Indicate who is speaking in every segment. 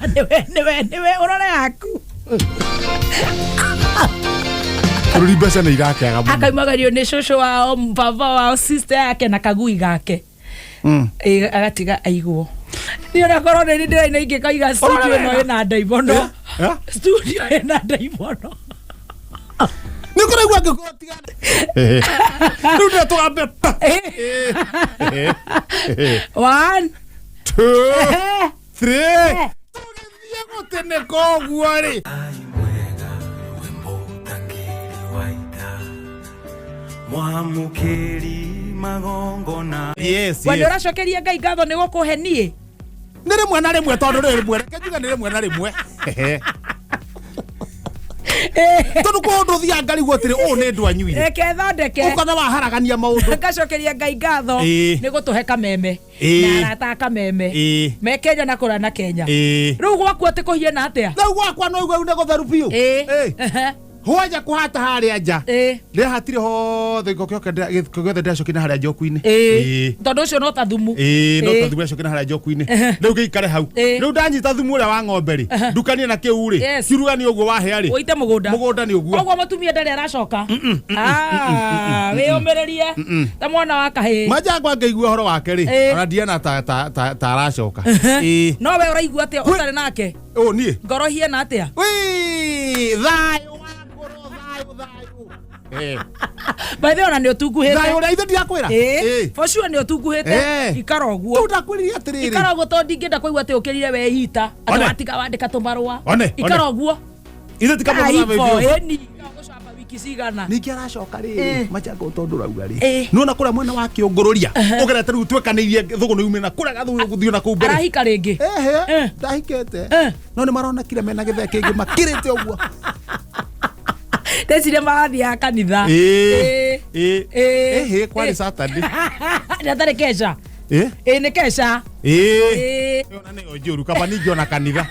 Speaker 1: Acha.
Speaker 2: Niwe urore yaku.
Speaker 1: Ribasa na irake agamu.
Speaker 2: Akaimagario ni shosho wa baba wa sister yake na kagui gake. Agatiga aiguo. Ni ona korone ni ndira ingi kaiga studio no ina ndaibono. Studio ina ndaibono.
Speaker 1: Niko na gwake kotigana. Ndio tuambe.
Speaker 2: 1
Speaker 1: 2 3 Tugiye gutene koguari.
Speaker 3: Mwamukiri magongona.
Speaker 1: Yes.
Speaker 2: Wende uracokeria Ngai ngatho ni gukuhe nie.
Speaker 1: Nĩ rĩmwe na rĩmwe tondũ nĩ rĩmwe reke njuga nĩ rĩmwe na rĩmwe tondũ kũndũ thia ngari gwotire ũũ nĩ ndwanyuire
Speaker 2: reke thondeke
Speaker 1: ũkona waharagania maũndũ
Speaker 2: ngacokeria Ngai ngatho nĩ gũtũhe kameme na arata kameme me Kenya na kũrana Kenya rĩu gwaku atĩ kũhie na atĩa
Speaker 1: rĩu gwakwa no igwe nĩ gũtheru biũ hoja kuhata harĩa nja nĩ hatire hothe gĩothe ndĩracokina harĩa njoku-inĩ
Speaker 2: tondũ ũcio no ta thumu
Speaker 1: no ta thumu ndĩracokina harĩa njoku-inĩ rĩu gĩikare hau rĩu ndanyita thumu ũrĩa wa ng'ombe rĩ ndukanie na kĩu rĩ kirugani ũguo wahĩa rĩ
Speaker 2: ũite mũgũnda
Speaker 1: nĩ ũguo
Speaker 2: koguo mũtumia ndarĩ aracoka wĩyũmĩrĩrie ta mwana wa kahĩĩ
Speaker 1: Majangwa ngĩigua ũhoro wake rĩ ona ndiana ta aracoka
Speaker 2: no we ũraigua atĩa ũtarĩ nake
Speaker 1: niĩ
Speaker 2: ngoro hiena atĩa
Speaker 1: thayũ
Speaker 2: by the way ni utunguhite
Speaker 1: thayũ ũrĩa ithe ndiakwĩra
Speaker 2: for sure ni utunguhite ikara ũguo
Speaker 1: tu ndakwĩrire atĩrĩrĩ
Speaker 2: ikara ũguo to ndingĩenda kũigua atĩ ũkĩrire we hita atĩ watiga wandĩka tũmarũa ikara ũguo
Speaker 1: ithe tikamũgũtha video
Speaker 2: ni gũcamba wiki cigana
Speaker 1: ningĩ aracoka rĩ Majangwa tondũ rauga rĩ nona kũrĩa mwena wa Kĩũngũrũria ũgerete rĩu twĩkanĩirie thũgũ nĩume na kũrĩa gathũ gũthiĩ na kũu mbere
Speaker 2: arahika rĩngĩ
Speaker 1: ndahikĩte no nĩ maronekire mena gĩtheke kĩngĩ makĩrĩte ũguo
Speaker 2: Desire maadhi ya kanitha
Speaker 1: kwani Saturday
Speaker 2: natare kesha ni kesha
Speaker 1: ona nĩ njũru kaba ningiona kanitha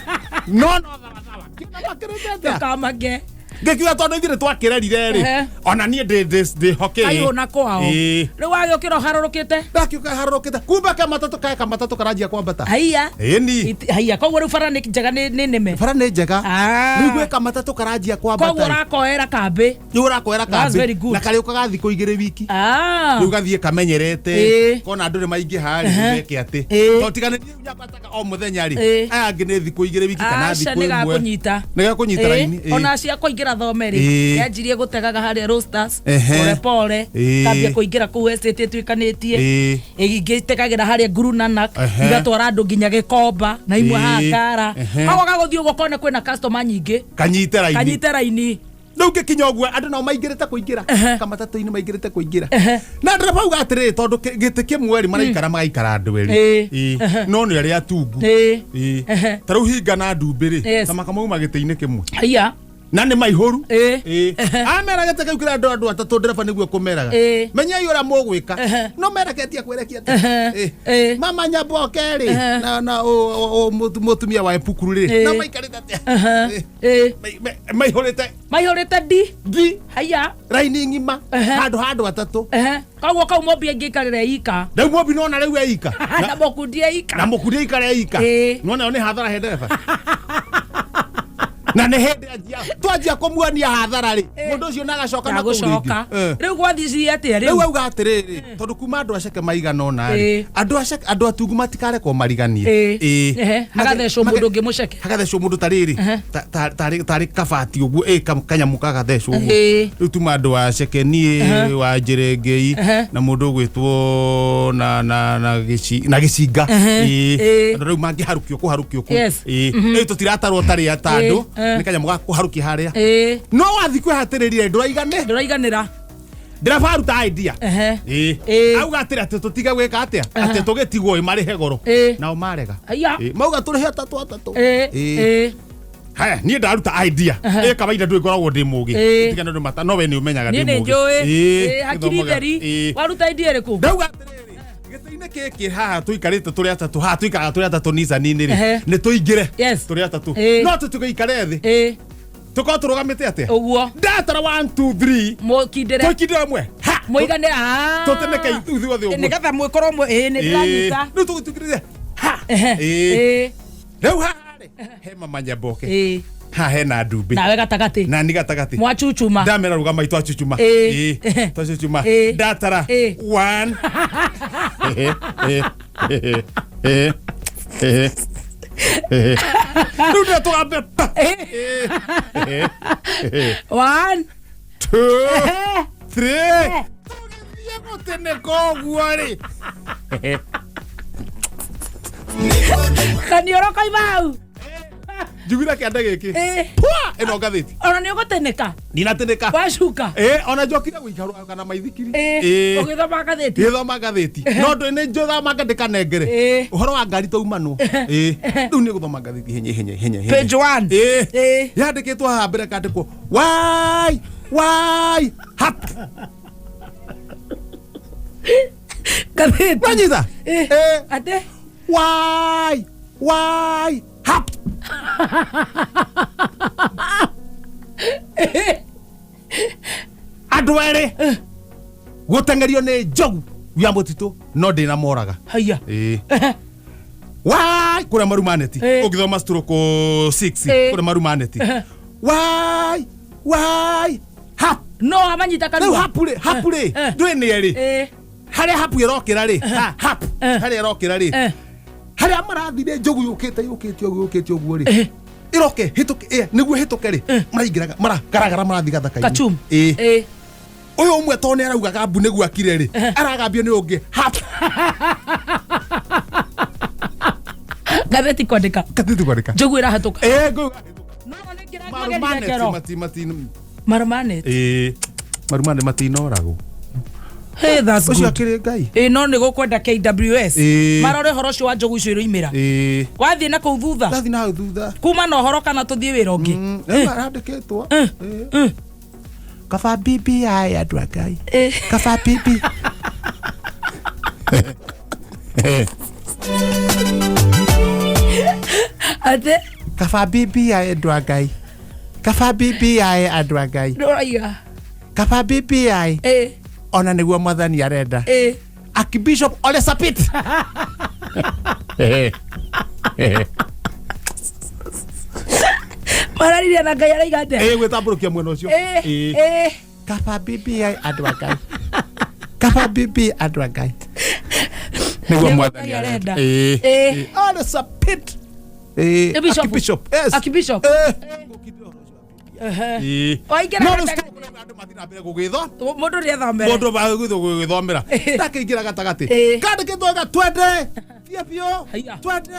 Speaker 1: no thawa kĩna makĩrĩte
Speaker 2: kamage
Speaker 1: ngĩkiuga tondũ ithuĩ twakĩrerire rĩ ona niĩ ndĩhoke
Speaker 2: aihũna kwao rĩu wagĩũkĩra ũharũrũkĩte
Speaker 1: ndakiuka harũrũkĩte kumbe kamatatũ karanjia kwambata
Speaker 2: haiya
Speaker 1: ĩni
Speaker 2: haiya koguo rĩu bara nĩ njega nĩ nĩme
Speaker 1: bara nĩ njega rĩu gwĩka matatũ karanjia kwambata
Speaker 2: koguo ũrakoera kambĩ
Speaker 1: ũrakoera kambĩ na karĩ ũkaga thikũ 2 wiki rĩu gathiĩ kamenyerete kona andũ nĩ maingĩha rĩ gũke atĩ to tiganĩrie nyambataga o mũthenya rĩ aya angĩ nĩ thikũ 2 wiki kana thikũ 1 nĩ gakũnyita raini
Speaker 2: ona cia kũingĩra thomeri yanjirie gũtegaga harĩa roasters pole kambia kũingĩra kũu estate twĩkanĩtie igĩtegagĩra harĩa Guru Nanak igatwara andũ nginya Gĩkomba na imwe hakara koguo gagũthiĩ ũguo kone kwĩna customer nyingĩ kanyite raini
Speaker 1: rĩu ngĩkinya ũguo andũ nao maingĩrĩte kũingĩra kamatatũ-inĩ maingĩrĩte kũingĩra na ndereba auga atĩrĩrĩ tondũ gĩtĩ kĩmwe rĩ magaikara andũ erĩ no nĩ arĩa atungu ta rĩu hinga na ndumbĩ rĩ ta makauma gĩtĩ-inĩ kĩmwe
Speaker 2: haiya
Speaker 1: na nĩ maihũru amera gete kau kĩra andũ atatũ ndereba nĩguo kũmeraga menyai ũrĩa mũgwĩka no mereketie kwĩrekia atĩ mama Nyamboke rĩ na mũtumia wa Epukuru rĩ na maikarĩte atĩa maihũrĩte di
Speaker 2: haiya
Speaker 1: raini ng'ima handũ atatũ
Speaker 2: koguo kau Mobi angĩikarĩra eika
Speaker 1: rĩu Mobi nona rĩu eika
Speaker 2: na Mũkundi eika
Speaker 1: eika nona nĩ hathara he ndereba na nĩ hĩndĩ twanjia kũmuonia hathara rĩ mũndũ ũcio nagacoka na
Speaker 2: gũcoka rĩu gwathicirie atĩa
Speaker 1: rĩu auga atĩrĩrĩ tondũ kuma andũ aceke maigana ũna rĩ andũ atungu matikarekwo mariganie
Speaker 2: hagathecwo mũndũ ũngĩ mũceke
Speaker 1: hagathecwo mũndũ tarĩrĩ tarĩ kabati ũguo kanyamu kagathecwo ũguo rĩu tuma andũ aceke niĩ wa Njĩrĩngĩi na mũndũ ũgwĩtwo na Gĩcinga andũ rĩu mangĩharũkio kũharũkio rĩu tũtiratarwo tarĩ atandũ nĩ kanyamu ga kũharũkia harĩa no wathi kwĩhatĩrĩria ndũraiganĩra ndereba aruta idea auga atĩrĩ atĩ tũtige gwĩka atĩa atĩ tũgĩtigwo marĩhe goro nao marega mauga tũrĩhe atatũ haya niĩ ndaruta idea kawaida ndwĩkoragwo ndĩ mũgĩ tigana ndũ mata no we nĩ ũmenyaga ndĩ mũgĩ
Speaker 2: nĩnjũĩ hakiri theri waruta idea ĩrĩkũ
Speaker 1: ndauga atĩrĩrĩ gĩtĩ-inĩ gĩkĩ haha tũikarĩte tũrĩ atatũ haha tũikaraga tũrĩ atatũ Nissan-inĩ rĩ nĩ tũingĩre tũrĩ atatũ no tũtigĩikare thĩ tuko turugamite atia
Speaker 2: uguo
Speaker 1: ndatara 1 2 3
Speaker 2: mukindire
Speaker 1: tukindire mwe
Speaker 2: muigane
Speaker 1: tutemeke ithuthi wothe uguo
Speaker 2: nigatha mwikoro mwe ni ndanyita
Speaker 1: ni tukindire
Speaker 2: ha
Speaker 1: reu hari he mama Nyaboke ha he na Ndumbi
Speaker 2: nawe gatagati
Speaker 1: na ni gatagati
Speaker 2: mwachuchuma
Speaker 1: ndamera rugama itwa chuchuma twachuchuma datara 1 Nuda to abe
Speaker 2: 1
Speaker 1: 2 3 Yego tene ko guari
Speaker 2: kanioro kaibau
Speaker 1: Jubira kia ndageki pwa eno gatheti
Speaker 2: ona ni ugoteneka
Speaker 1: ninateneka
Speaker 2: washuka
Speaker 1: ona njokire guikaru kana maithikiri
Speaker 2: ugithoma gatheti
Speaker 1: githoma gatheti no ndo ni njotha makandika nengere uhoro wa ngari taumanwo riu ni guthoma gatheti hinya
Speaker 2: page 1
Speaker 1: yandikitwo haha mbere kandikwo why hap
Speaker 2: gatheti
Speaker 1: wanyitha
Speaker 2: ate
Speaker 1: why hap andu eri gutengerio ni njogu ya mutitu no ndina moraga
Speaker 2: haya
Speaker 1: why kuria marumaneti ugithoma stroke 6 kuria marumaneti why hap
Speaker 2: no amanyita kanua
Speaker 1: hapure ndwe ni eri haria hapu irokira ri hap haria irokira ri haria marathire njogu yukite oguo ri iroke hituke niguo hituke ri maraingiraga maragaragara marathi gathaka
Speaker 2: kachum
Speaker 1: uyu umwe to ni arauga gambu niguo akire ri aragambio ni ungi hap
Speaker 2: gatheti kwandika njogu irahatuka
Speaker 1: go
Speaker 2: no ni kiragia
Speaker 1: marumane matinorago
Speaker 2: hey, that's good.
Speaker 1: Ucio ngai
Speaker 2: no ni gukwenda KWS marore horo cio wa njogu icio iroimira wathie na kuu thutha
Speaker 1: ndathi na thutha
Speaker 2: kuma na horo kana tuthie wira ungi
Speaker 1: arandikitwo kaba BBI andu a ngai kaba BBI
Speaker 2: ate
Speaker 1: kaba BBI andu a ngai kaba BBI andu a ngai
Speaker 2: ndoraiga
Speaker 1: kaba BBI ona niguo mwathani arenda Archbishop Ole Sapit
Speaker 2: marariria na ngai araiga ate
Speaker 1: gwitamburukia mwena ucio kaba BBI andu a ngai kaba BBI andu a ngai niguo mwathani arenda Ole Sapit Archbishop
Speaker 2: Archbishop mundu ri athomera
Speaker 1: mundu bagithomera ndakiingira gatagati kandikitwo ga twende bio twende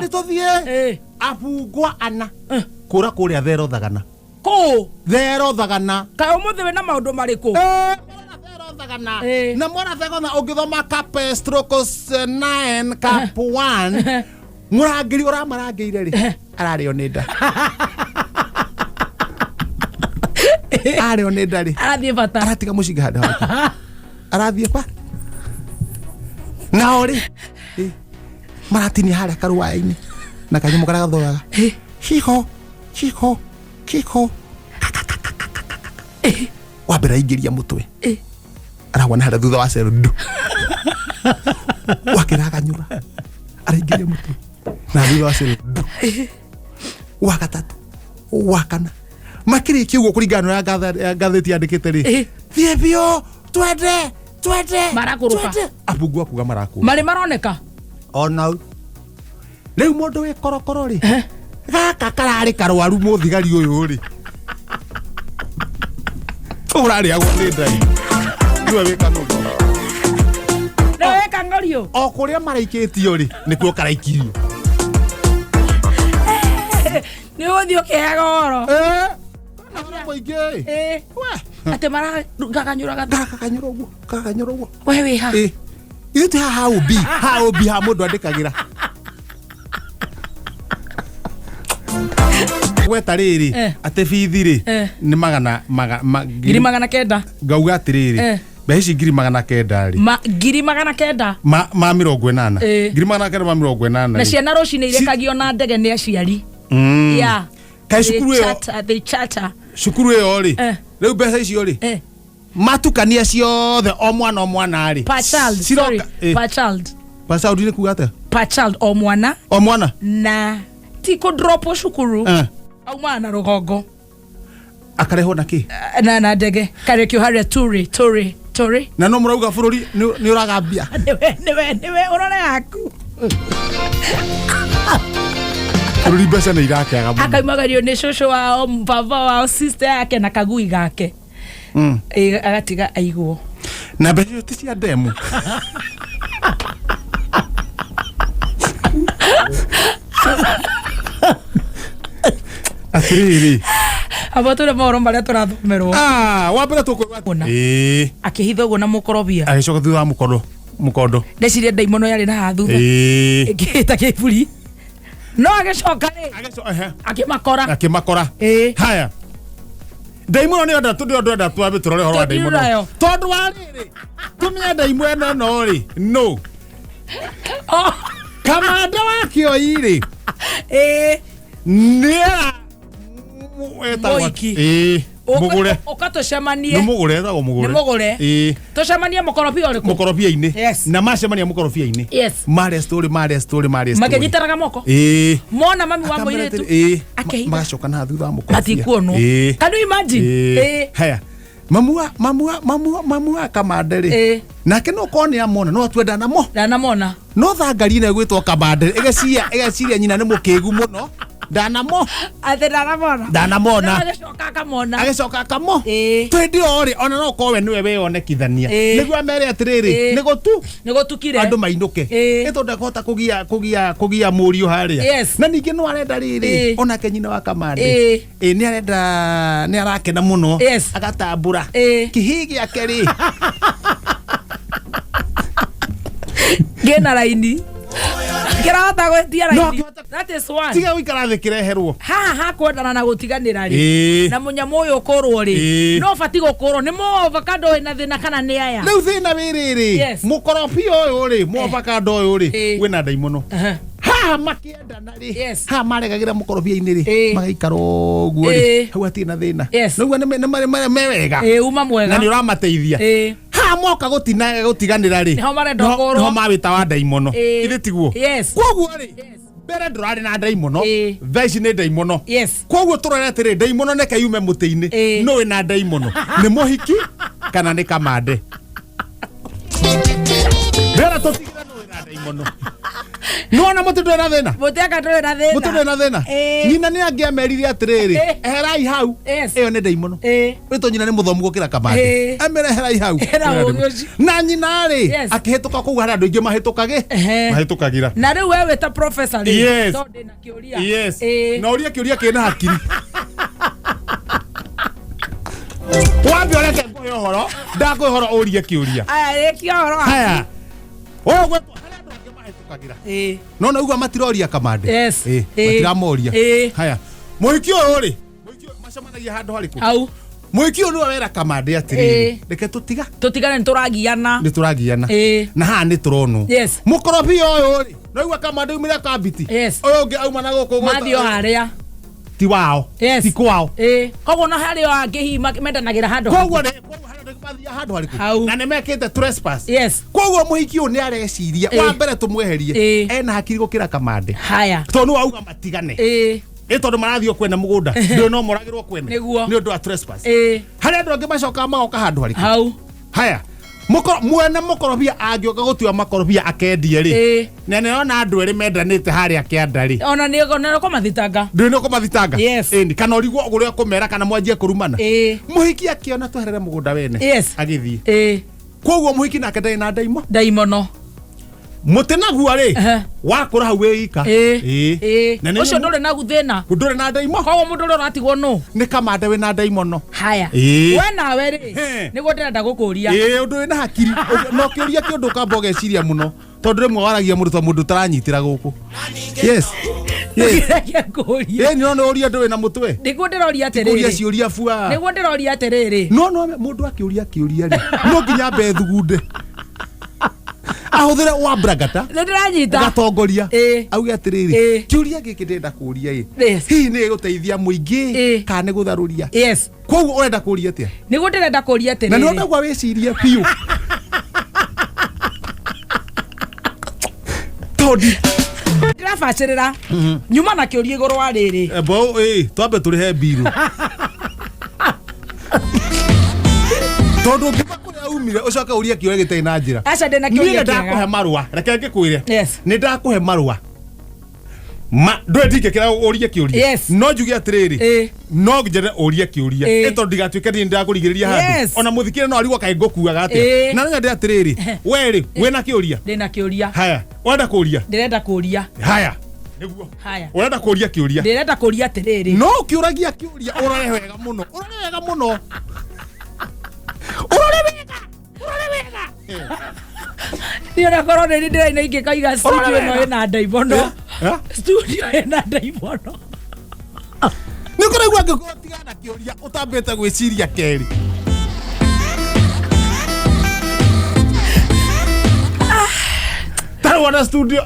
Speaker 1: ni tuthie abungwa ana kura kuria thero thagana
Speaker 2: ka umuthi we na maundu mariku
Speaker 1: thagana na mwana thagana ungithoma cap stroke 9 cap 1 murangiri uramarangire ri arario ni nda ario ni ndari
Speaker 2: arathie bata
Speaker 1: aratiga mucinga handa wake arathie pa naori maratini haria karuwaini na kanyamu karia gathoyaga hiho wambere aingiria mutwe aragwana haria thutha wa ceru wakiraga nyura araingiria mutwe na thutha wa ceru wa gatatu wa kana makiri kiugo kuringana na gatheti yandikite ri thie bio twende
Speaker 2: marakuruka
Speaker 1: abungu akuga maraku
Speaker 2: mari maroneka
Speaker 1: ona riu mundu wi korokoro ri gaka karari karwaru muthigari uyu ri urari agwo ni ndai niwe wika nugo
Speaker 2: niwe wika ngorio
Speaker 1: o kuria maraikitio ri nikuo karaikirio
Speaker 2: ni uthio kiagoro
Speaker 1: moige
Speaker 2: ate mara gakanyura
Speaker 1: uguo
Speaker 2: we wi ha
Speaker 1: itu ha obi ha mundu andikagira gweta riri ate bithiri ni
Speaker 2: ngiri magana kenda
Speaker 1: ngauga atiriri mbeca ngiri magana kenda ri
Speaker 2: ngiri magana kenda
Speaker 1: ma 80 ngiri magana kenda ma 80
Speaker 2: na ciana rucini irekagio na ndege ni aciari ya
Speaker 1: kai cukuru yo
Speaker 2: they charter
Speaker 1: cukuru yo ri riu mbeca icio ri matukania ciothe o mwana ri
Speaker 2: per child sorry per child
Speaker 1: ni kuga ate
Speaker 2: per child o mwana
Speaker 1: na
Speaker 2: tiko drop cukuru auma na rugongo
Speaker 1: akareho naki
Speaker 2: na ndege karekio haria turi
Speaker 1: na no murauga bururi ni uragambia
Speaker 2: niwe urore yaku
Speaker 1: bururi besa ni irakaga muno
Speaker 2: akaimagario ni shosho wa baba wa sister yake na kagui gake agatiga aiguo
Speaker 1: na bejo tisia demo Atiriri
Speaker 2: abature maoro maria turathomerwo
Speaker 1: wambere tukwona
Speaker 2: akihitha uguo na mukorobia
Speaker 1: agicoka thutha wa mukondo
Speaker 2: ndeciria ndaimono yari na hathutha ikihita kiburi no agicoka akimakora
Speaker 1: haya ndaimono ni onda twabe turore horo wa ndaimono tondu wa riri tumia ndaimono no ri no kamanda wa kioiri nia
Speaker 2: mugure ukatoshemanie
Speaker 1: mugure etago mugure
Speaker 2: mugure toshemanie mukorobia uriku
Speaker 1: mukorobia-ini na macemania mukorobia-ini mare story
Speaker 2: makejitaraga moko mona mami wa moiretu
Speaker 1: magacoka na thutha wa mukorobia
Speaker 2: matikuono can you imagine
Speaker 1: haya mamua kamandere nake no kone amona no atwenda namo no thangari ne gwitwo kamandere egeciria nyina ni mukegu muno danamo danamona agecoka akamo twendi ori ona no kowe niwe weyonekithania niguo mere atiriri
Speaker 2: nigotukire
Speaker 1: andu mainuke itonda kota kugia murio haria na ningi no arenda riri ona kenyina wa kamande ni arakena muno agatambura kihigi akeri
Speaker 2: gena laini kirahota gwetia raini that is one
Speaker 1: tiga wikara thä kä reherwo
Speaker 2: haha kwendana na gutiganira ri na munyamo uyu ukorwo ri no bati gukorwo ni mo avocado ina thina kana ni aya
Speaker 1: riu thina wiriri mukorobia uyu ri mo avocado uyu ri wina ndaimono ha makiendana ri ha maregagira mukorobia-ini ri magaikara guo ri hau atirĩ na thina noguo nĩ mewega
Speaker 2: uma mwega
Speaker 1: na nĩ ũramateithia moka gutiganira ri no mawita wa ndaimono ithe tiguo koguo ri mbere ndurari na ndaimono thaici nĩ ndaimono koguo turore atĩrĩ ndaimono neke yume mũtĩ-inĩ no wĩna ndaimono nĩ mũhiki kana nĩ kamande mbere tũtigire no wĩna ndaimono nona mutu ndwena thina mutu ndwena thina nyina ni angiamerire atiriri eherai hau iyo ni ndaimono wito nyina ni muthomu gukira kamande amere eherai hau na nyina ri akihituka kuga hari andu ingi mahitukagira
Speaker 2: na riu wewe ta professor ri to ndina kiuria
Speaker 1: na uria kiuria kina hakiri wambi oreke ngwe horo ndakwe horo urie kiuria
Speaker 2: aya ri kioro
Speaker 1: haya oyo gwe no na uga matiroria kamande matiramoria haya muhiki uyu ri muhiki macemanagia handu hariku
Speaker 2: au
Speaker 1: muhiki uyu niwe wera kamande atiri reke tutigane
Speaker 2: ni turagiana
Speaker 1: na ha ni turono mukorobia uyu ri no uga kamande umire kabiti uyu ungi auma na guku
Speaker 2: mathio haria
Speaker 1: ti wao ti kwao
Speaker 2: koguo no hario angihi mendanagira handu
Speaker 1: koguo mathia handu hariku na nimekite trespass koguo muhiki uyu ni areciria wa mbere tumweherie ena hakiri gukira kamande
Speaker 2: haya
Speaker 1: to no auga matigane tondu marathio kwene mugunda ndio no moragirwo kwene ni undu wa trespass haria andu angi macoka magoka handu hariku haya mwene mukorobia angioka gutua makorobia akendia ri na nona andu eri mendanite haria kianda ri
Speaker 2: ona ni kumathitanga
Speaker 1: ndio ni kumathitanga ni kana urigwo uguria kumera kana mwanjie kurumana muhiki akiona twerere mugunda wene agithie koguo muhiki nake ndai na ndaimono mutinaguo ri wakura hau wika
Speaker 2: na ucio nduri na guthina
Speaker 1: nduri na ndaimo
Speaker 2: koguo mundu uri uratigwo no
Speaker 1: ni kamande wina ndaimono
Speaker 2: haya we nawe ri niguo ndirenda gukuria
Speaker 1: undu wina hakiri no kiuria kiundu kamba ugeciria muno tondu rimwe waragia mundu taranyitira guku ni no uria ndu wina mutwe
Speaker 2: niguo ndiroria atiriri
Speaker 1: kuria ciuria bua
Speaker 2: niguo ndiroria atiriri
Speaker 1: no mundu akiuria ri no nginya mbe thugunde ahuthire wa bragata
Speaker 2: ndiranyita
Speaker 1: gatongoria auge atiriri kiuria giki ndenda kuria hihi ni guteithia muingi kana ni gutharuria koguo urenda kuria atia
Speaker 2: niguo ndirenda kuria atiriri
Speaker 1: na no ndagwa wicirie piu todi
Speaker 2: ndirabacirira nyuma na kiurie iguru wa riri
Speaker 1: bo twambe turihe biru tondu ngiba kuria umire ucoka uria kiuria gitei na njira
Speaker 2: aca ndina kiuria
Speaker 1: ndakuhe marua reke ngikwire ni ndakuhe marua ndwe ndingikira urie kiuria no njuge atiriri no njere urie kiuria ito ndigatuike ni ndakurigiria handu ona muthikire no arigwo kai ngokuaga atia na nyo ndi atiriri weri wena kiuria
Speaker 2: ndina kiuria
Speaker 1: haya wenda kuria
Speaker 2: ndirenda kuria
Speaker 1: haya niguo haya urenda kuria kiuria
Speaker 2: ndirenda kuria atiriri
Speaker 1: no kiuragia kiuria urore wega muno
Speaker 2: Ndio na korone ni ndira ina ingikaiga studio no ina ndaibono studio ina ndaibono
Speaker 1: ni kuraigua ngikotigana kiuria utambete gwiciria keri tarwana studio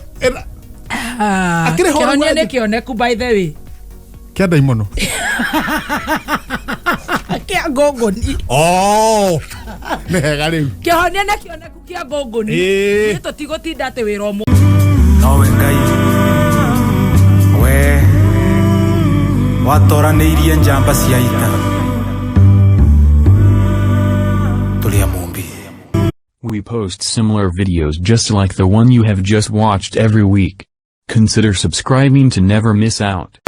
Speaker 1: akire ho
Speaker 2: ni kioneku by the way
Speaker 1: kia ndaimono
Speaker 2: kia ngongoni
Speaker 1: nega riu
Speaker 2: kihonia na kioneku kia ngongoni ni tutigotinda ati wira omo
Speaker 3: nowe ngai we watoraniirie njamba cia ita tulia mumbi.
Speaker 4: We post similar videos just like the one you have just watched every week. Consider subscribing to never miss out.